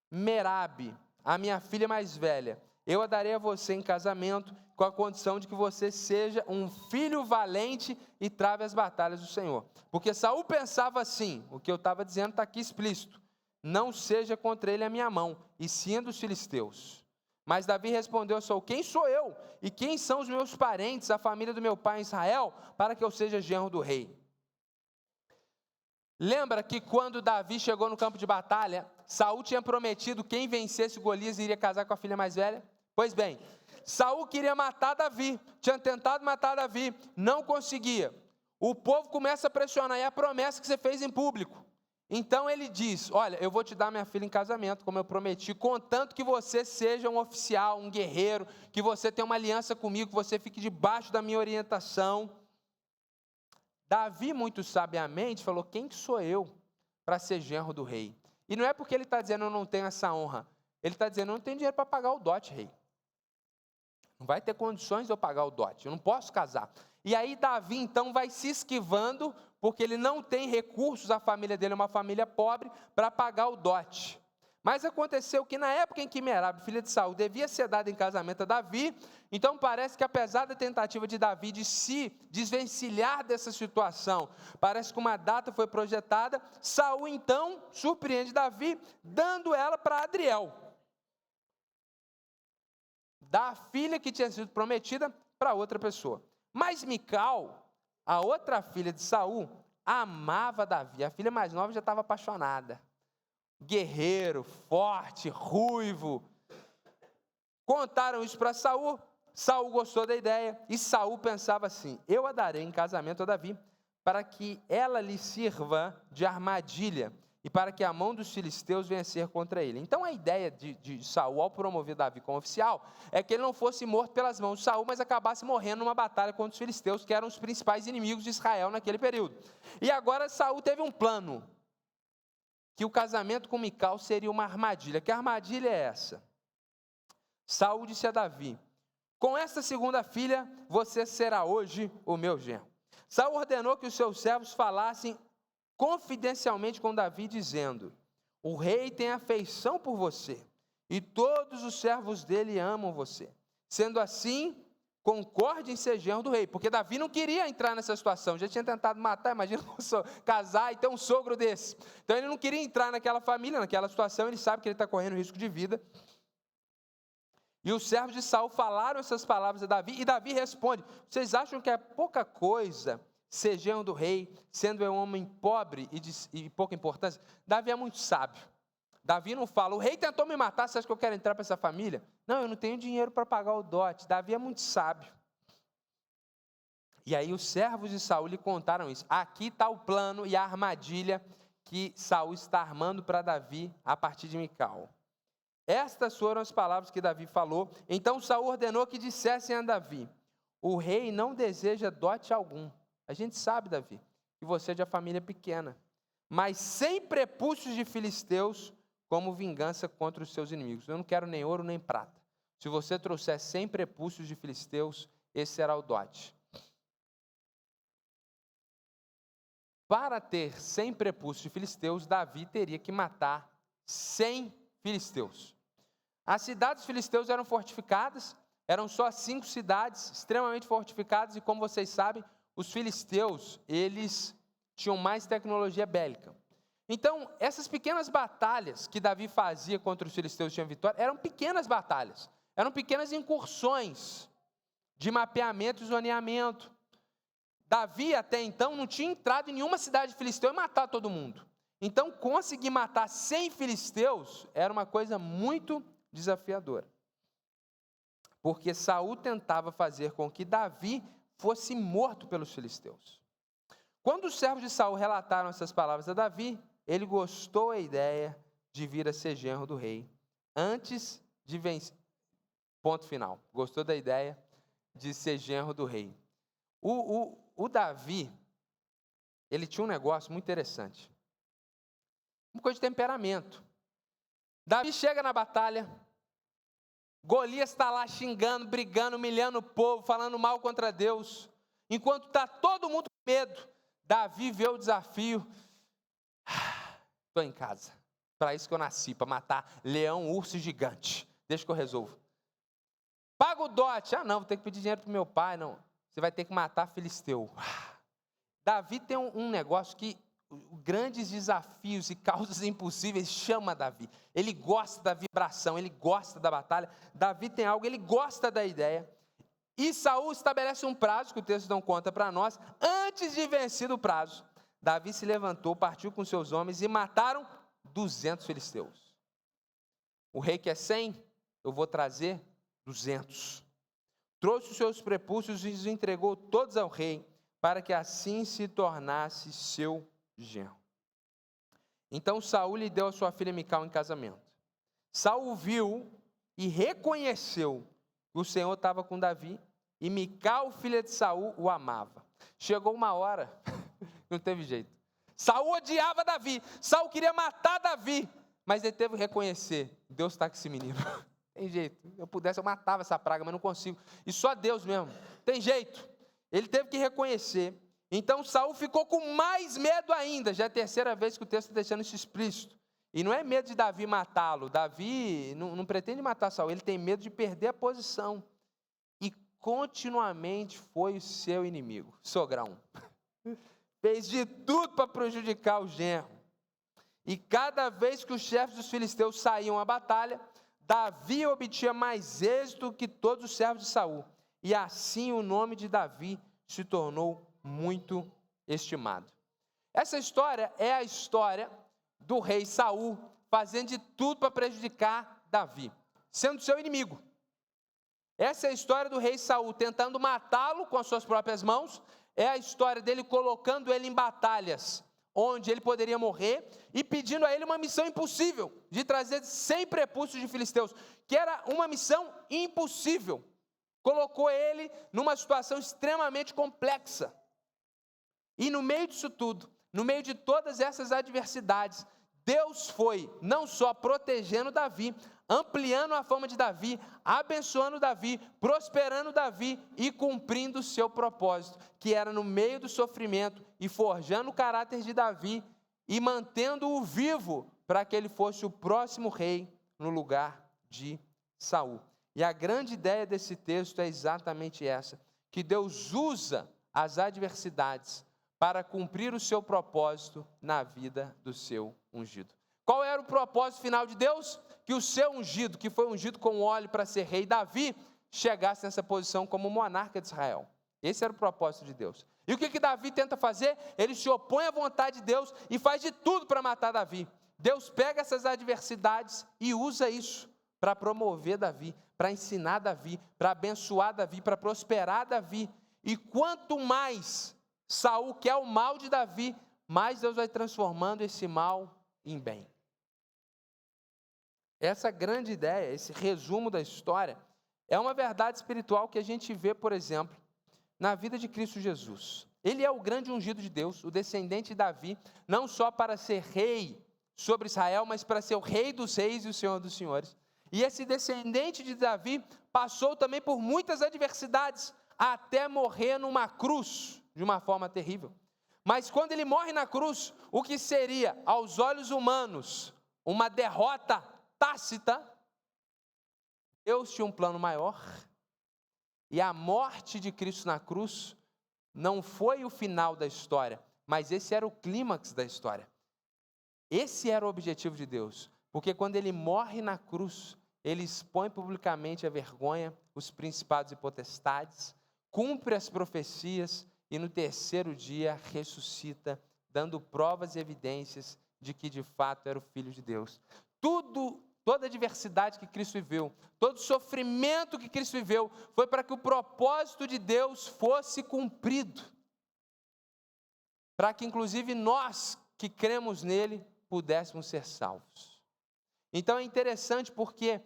Merabe, a minha filha mais velha, eu a darei a você em casamento, com a condição de que você seja um filho valente e trave as batalhas do Senhor. Porque Saul pensava assim, o que eu estava dizendo está aqui explícito, não seja contra ele a minha mão, e sim dos filisteus. Mas Davi respondeu a Saul, quem sou eu? E quem são os meus parentes, a família do meu pai em Israel, para que eu seja genro do rei? Lembra que quando Davi chegou no campo de batalha, Saul tinha prometido quem vencesse Golias iria casar com a filha mais velha? Pois bem, Saul queria matar Davi, tinha tentado matar Davi, não conseguia. O povo começa a pressionar, e a promessa que você fez em público. Então ele diz, olha, eu vou te dar minha filha em casamento, como eu prometi, contanto que você seja um oficial, um guerreiro, que você tenha uma aliança comigo, que você fique debaixo da minha orientação. Davi, muito sabiamente, falou, quem que sou eu para ser genro do rei? E não é porque ele está dizendo, eu não tenho essa honra. Ele está dizendo, eu não tenho dinheiro para pagar o dote, rei. Não vai ter condições de eu pagar o dote, eu não posso casar. E aí Davi, então, vai se esquivando, porque ele não tem recursos, a família dele é uma família pobre, para pagar o dote. Mas aconteceu que na época em que Merabe, filha de Saul, devia ser dada em casamento a Davi, então parece que apesar da tentativa de Davi de se desvencilhar dessa situação, parece que uma data foi projetada, Saul então surpreende Davi, dando ela para Adriel, da filha que tinha sido prometida para outra pessoa. Mas Mical, a outra filha de Saul, amava Davi, a filha mais nova já estava apaixonada. Guerreiro, forte, ruivo. Contaram isso para Saul. Saul gostou da ideia e Saul pensava assim: eu a darei em casamento a Davi, para que ela lhe sirva de armadilha e para que a mão dos filisteus venha a ser contra ele. Então a ideia de Saul, ao promover Davi como oficial, é que ele não fosse morto pelas mãos de Saul, mas acabasse morrendo numa batalha contra os filisteus, que eram os principais inimigos de Israel naquele período. E agora Saul teve um plano, que o casamento com Mical seria uma armadilha. Que armadilha é essa? Saul disse a Davi, com esta segunda filha, você será hoje o meu genro. Saul ordenou que os seus servos falassem confidencialmente com Davi, dizendo: o rei tem afeição por você, e todos os servos dele amam você. Sendo assim, concorde em ser genro do rei, porque Davi não queria entrar nessa situação, já tinha tentado matar, imagina casar e ter um sogro desse. Então ele não queria entrar naquela família, naquela situação, ele sabe que ele está correndo risco de vida. E os servos de Saul falaram essas palavras a Davi, e Davi responde: vocês acham que é pouca coisa ser genro do rei, sendo um homem pobre e de pouca importância? Davi é muito sábio. Davi não fala: o rei tentou me matar, você acha que eu quero entrar para essa família? Não, eu não tenho dinheiro para pagar o dote. Davi é muito sábio. E aí os servos de Saul lhe contaram isso. Aqui está o plano e a armadilha que Saul está armando para Davi a partir de Mical. Estas foram as palavras que Davi falou. Então Saul ordenou que dissessem a Davi: o rei não deseja dote algum. A gente sabe, Davi, que você é de uma família pequena, mas sem prepúcios de filisteus, como vingança contra os seus inimigos. Eu não quero nem ouro nem prata. Se você trouxer 100 prepúcios de filisteus, esse será o dote. Para ter 100 prepúcios de filisteus, Davi teria que matar 100 filisteus. As cidades dos filisteus eram fortificadas, eram só 5 cidades extremamente fortificadas, e como vocês sabem, os filisteus, eles tinham mais tecnologia bélica. Então, essas pequenas batalhas que Davi fazia contra os filisteus e tinha vitória, eram pequenas batalhas, eram pequenas incursões de mapeamento e zoneamento. Davi, até então, não tinha entrado em nenhuma cidade de filisteu e matado todo mundo. Então, conseguir matar 100 filisteus era uma coisa muito desafiadora. Porque Saul tentava fazer com que Davi fosse morto pelos filisteus. Quando os servos de Saul relataram essas palavras a Davi, ele gostou da ideia de vir a ser genro do rei, antes de vencer. Ponto final. Gostou da ideia de ser genro do rei. O Davi, ele tinha um negócio muito interessante. Uma coisa de temperamento. Davi chega na batalha, Golias está lá xingando, brigando, humilhando o povo, falando mal contra Deus. Enquanto está todo mundo com medo, Davi vê o desafio. Estou em casa. Para isso que eu nasci, para matar leão, urso e gigante. Deixa que eu resolvo. Paga o dote. Não, vou ter que pedir dinheiro para o meu pai. Não, você vai ter que matar filisteu. Davi tem um negócio que grandes desafios e causas impossíveis chama Davi. Ele gosta da vibração, ele gosta da batalha. Davi tem algo, ele gosta da ideia. E Saul estabelece um prazo, que o texto não conta para nós. Antes de vencido o prazo, Davi se levantou, partiu com seus homens e mataram 200 filisteus. O rei quer 100, eu vou trazer 200. Trouxe os seus prepúcios e os entregou todos ao rei, para que assim se tornasse seu genro. Então Saul lhe deu a sua filha Mical em casamento. Saul viu e reconheceu que o Senhor estava com Davi, e Mical, filha de Saul, o amava. Chegou uma hora, não teve jeito. Saul odiava Davi, Saul queria matar Davi, mas ele teve que reconhecer: Deus está com esse menino. Tem jeito, eu pudesse eu matava essa praga, mas não consigo. E só Deus mesmo, tem jeito. Ele teve que reconhecer. Então Saul ficou com mais medo ainda. Já é a terceira vez que o texto está deixando isso explícito. E não é medo de Davi matá-lo. Davi não pretende matar Saul, ele tem medo de perder a posição. E continuamente foi o seu inimigo, sogrão. Fez de tudo para prejudicar o genro. E cada vez que os chefes dos filisteus saíam à batalha, Davi obtinha mais êxito que todos os servos de Saul. E assim o nome de Davi se tornou muito estimado. Essa história é a história do rei Saul fazendo de tudo para prejudicar Davi, sendo seu inimigo. Essa é a história do rei Saul tentando matá-lo com as suas próprias mãos. É a história dele colocando ele em batalhas onde ele poderia morrer e pedindo a ele uma missão impossível de trazer 100 prepúcios de filisteus, que era uma missão impossível. Colocou ele numa situação extremamente complexa. E no meio disso tudo, no meio de todas essas adversidades, Deus foi não só protegendo Davi, ampliando a fama de Davi, abençoando Davi, prosperando Davi e cumprindo o seu propósito, que era no meio do sofrimento e forjando o caráter de Davi e mantendo-o vivo para que ele fosse o próximo rei no lugar de Saul. E a grande ideia desse texto é exatamente essa, que Deus usa as adversidades para cumprir o seu propósito na vida do seu ungido. Qual era o propósito final de Deus? Que o seu ungido, que foi ungido com óleo para ser rei, Davi, chegasse nessa posição como monarca de Israel. Esse era o propósito de Deus. E o que Davi tenta fazer? Ele se opõe à vontade de Deus e faz de tudo para matar Davi. Deus pega essas adversidades e usa isso para promover Davi, para ensinar Davi, para abençoar Davi, para prosperar Davi. E quanto mais Saul quer o mal de Davi, mais Deus vai transformando esse mal em bem. Essa grande ideia, esse resumo da história, é uma verdade espiritual que a gente vê, por exemplo, na vida de Cristo Jesus. Ele é o grande ungido de Deus, o descendente de Davi, não só para ser rei sobre Israel, mas para ser o rei dos reis e o senhor dos senhores. E esse descendente de Davi passou também por muitas adversidades, até morrer numa cruz, de uma forma terrível. Mas quando ele morre na cruz, o que seria, aos olhos humanos, uma derrota tácita, Deus tinha um plano maior, e a morte de Cristo na cruz não foi o final da história, mas esse era o clímax da história. Esse era o objetivo de Deus, porque quando ele morre na cruz, ele expõe publicamente a vergonha, os principados e potestades, cumpre as profecias e no terceiro dia ressuscita, dando provas e evidências de que de fato era o Filho de Deus. Toda a adversidade que Cristo viveu, todo o sofrimento que Cristo viveu, foi para que o propósito de Deus fosse cumprido. Para que inclusive nós que cremos nele, pudéssemos ser salvos. Então é interessante porque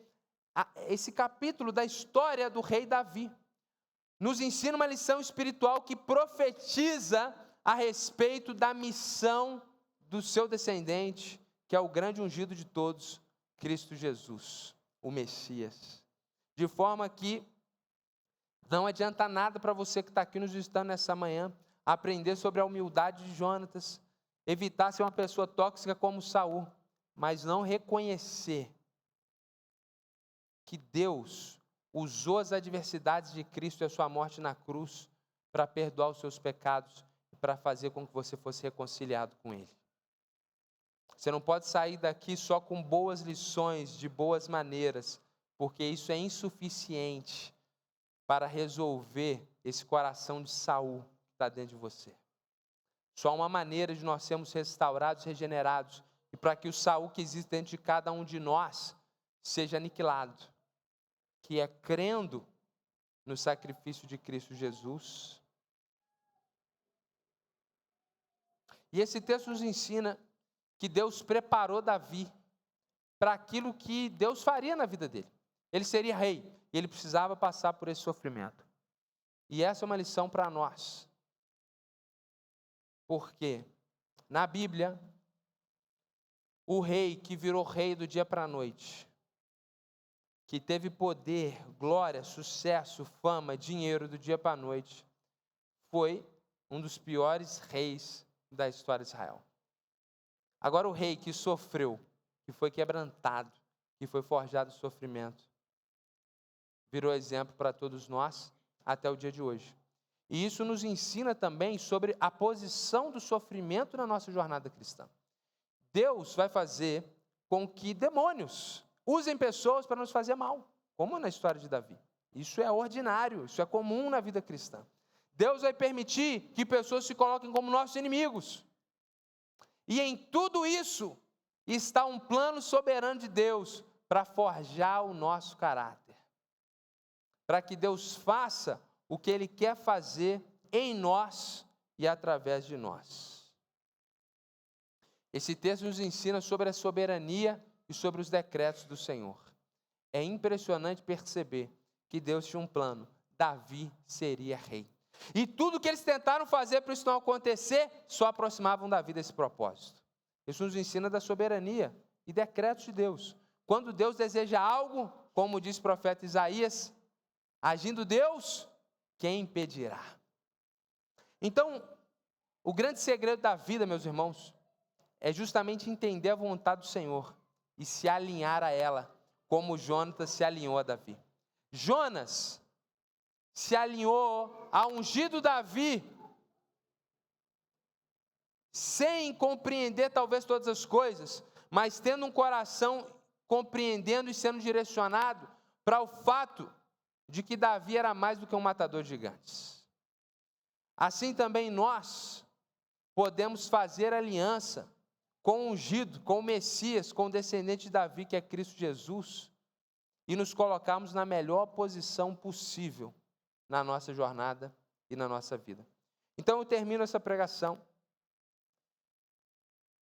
esse capítulo da história do rei Davi nos ensina uma lição espiritual que profetiza a respeito da missão do seu descendente, que é o grande ungido de todos, Cristo Jesus, o Messias. De forma que não adianta nada para você que está aqui nos visitando nessa manhã, aprender sobre a humildade de Jonatas, evitar ser uma pessoa tóxica como Saul, mas não reconhecer que Deus usou as adversidades de Cristo e a sua morte na cruz para perdoar os seus pecados e para fazer com que você fosse reconciliado com Ele. Você não pode sair daqui só com boas lições, de boas maneiras, porque isso é insuficiente para resolver esse coração de Saul que está dentro de você. Só uma maneira de nós sermos restaurados, regenerados, e para que o Saul que existe dentro de cada um de nós seja aniquilado, que é crendo no sacrifício de Cristo Jesus. E esse texto nos ensina que Deus preparou Davi para aquilo que Deus faria na vida dele. Ele seria rei, e ele precisava passar por esse sofrimento. E essa é uma lição para nós. Porque na Bíblia, o rei que virou rei do dia para a noite, que teve poder, glória, sucesso, fama, dinheiro do dia para a noite, foi um dos piores reis da história de Israel. Agora o rei que sofreu, que foi quebrantado, que foi forjado de sofrimento, virou exemplo para todos nós até o dia de hoje. E isso nos ensina também sobre a posição do sofrimento na nossa jornada cristã. Deus vai fazer com que demônios usem pessoas para nos fazer mal, como na história de Davi. Isso é ordinário, isso é comum na vida cristã. Deus vai permitir que pessoas se coloquem como nossos inimigos. E em tudo isso está um plano soberano de Deus para forjar o nosso caráter. Para que Deus faça o que Ele quer fazer em nós e através de nós. Esse texto nos ensina sobre a soberania e sobre os decretos do Senhor. É impressionante perceber que Deus tinha um plano. Davi seria rei. E tudo que eles tentaram fazer para isso não acontecer, só aproximavam Davi desse propósito. Isso nos ensina da soberania e decretos de Deus. Quando Deus deseja algo, como diz o profeta Isaías, agindo Deus, quem impedirá? Então, o grande segredo da vida, meus irmãos, é justamente entender a vontade do Senhor e se alinhar a ela, como Jonatas se alinhou a Davi. Jonas se alinhou ao ungido Davi, sem compreender talvez todas as coisas, mas tendo um coração compreendendo e sendo direcionado para o fato de que Davi era mais do que um matador de gigantes. Assim também nós podemos fazer aliança com o ungido, com o Messias, com o descendente de Davi, que é Cristo Jesus, e nos colocarmos na melhor posição possível na nossa jornada e na nossa vida. Então eu termino essa pregação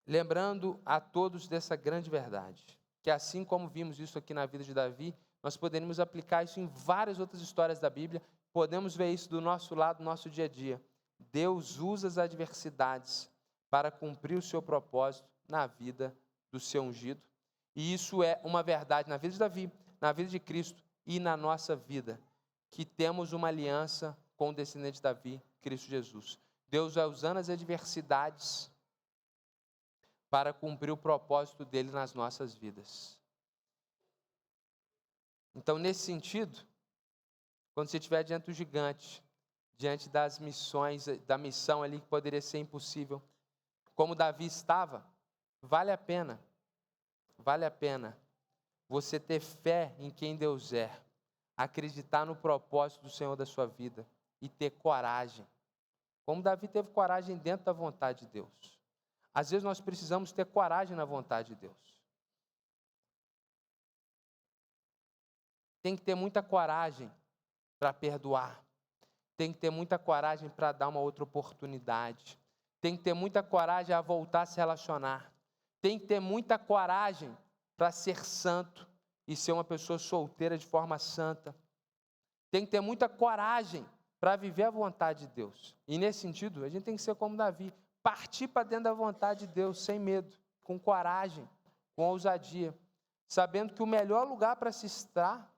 lembrando a todos dessa grande verdade, que assim como vimos isso aqui na vida de Davi, nós poderíamos aplicar isso em várias outras histórias da Bíblia, podemos ver isso do nosso lado, no nosso dia a dia. Deus usa as adversidades para cumprir o seu propósito na vida do seu ungido, e isso é uma verdade na vida de Davi, na vida de Cristo e na nossa vida, que temos uma aliança com o descendente de Davi, Cristo Jesus. Deus vai usando as adversidades para cumprir o propósito dele nas nossas vidas. Então, nesse sentido, quando você estiver diante do gigante, diante das missões, da missão ali que poderia ser impossível, como Davi estava, vale a pena você ter fé em quem Deus é, acreditar no propósito do Senhor da sua vida e ter coragem, como Davi teve coragem dentro da vontade de Deus. Às vezes nós precisamos ter coragem na vontade de Deus. Tem que ter muita coragem para perdoar. Tem que ter muita coragem para dar uma outra oportunidade. Tem que ter muita coragem a voltar a se relacionar. Tem que ter muita coragem para ser santo e ser uma pessoa solteira de forma santa. Tem que ter muita coragem para viver a vontade de Deus. E nesse sentido, a gente tem que ser como Davi. Partir para dentro da vontade de Deus, sem medo, com coragem, com ousadia, sabendo que o melhor lugar para se estar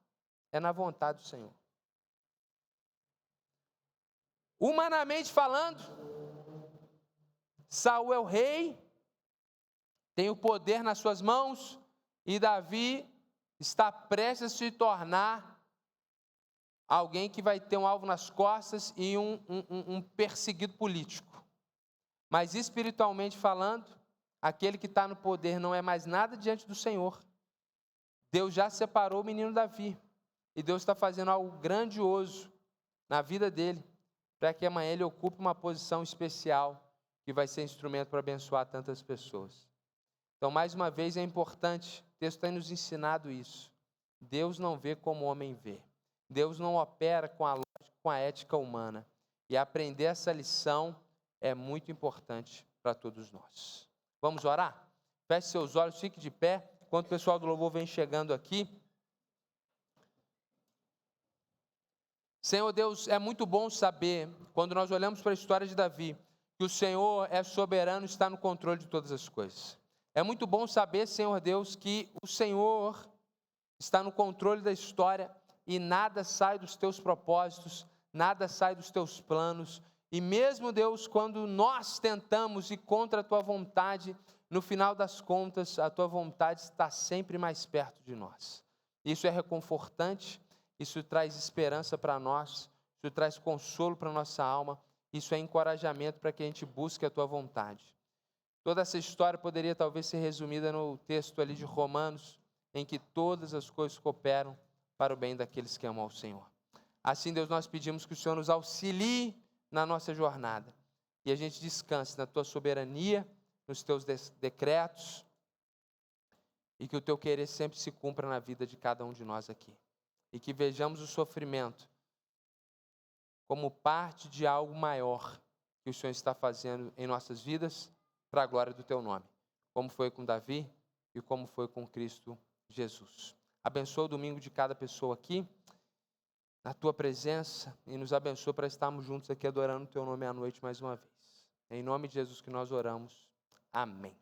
é na vontade do Senhor. Humanamente falando, Saul é o rei, tem o poder nas suas mãos, e Davi está prestes a se tornar alguém que vai ter um alvo nas costas e um perseguido político. Mas espiritualmente falando, aquele que está no poder não é mais nada diante do Senhor. Deus já separou o menino Davi, e Deus está fazendo algo grandioso na vida dele, para que amanhã ele ocupe uma posição especial, que vai ser instrumento para abençoar tantas pessoas. Então, mais uma vez, é importante, o texto tem nos ensinado isso. Deus não vê como o homem vê. Deus não opera com a lógica, com a ética humana. E aprender essa lição é muito importante para todos nós. Vamos orar? Feche seus olhos, fique de pé, enquanto o pessoal do louvor vem chegando aqui. Senhor Deus, é muito bom saber, quando nós olhamos para a história de Davi, que o Senhor é soberano e está no controle de todas as coisas. É muito bom saber, Senhor Deus, que o Senhor está no controle da história e nada sai dos teus propósitos, nada sai dos teus planos. E mesmo, Deus, quando nós tentamos ir contra a tua vontade, no final das contas, a tua vontade está sempre mais perto de nós. Isso é reconfortante, isso traz esperança para nós, isso traz consolo para a nossa alma, isso é encorajamento para que a gente busque a tua vontade. Toda essa história poderia talvez ser resumida no texto ali de Romanos, em que todas as coisas cooperam para o bem daqueles que amam ao Senhor. Assim, Deus, nós pedimos que o Senhor nos auxilie na nossa jornada, e a gente descanse na tua soberania, nos teus decretos, e que o teu querer sempre se cumpra na vida de cada um de nós aqui. E que vejamos o sofrimento como parte de algo maior que o Senhor está fazendo em nossas vidas, para a glória do teu nome, como foi com Davi e como foi com Cristo Jesus. Abençoa o domingo de cada pessoa aqui, na tua presença, e nos abençoa para estarmos juntos aqui adorando o teu nome à noite mais uma vez. É em nome de Jesus que nós oramos. Amém.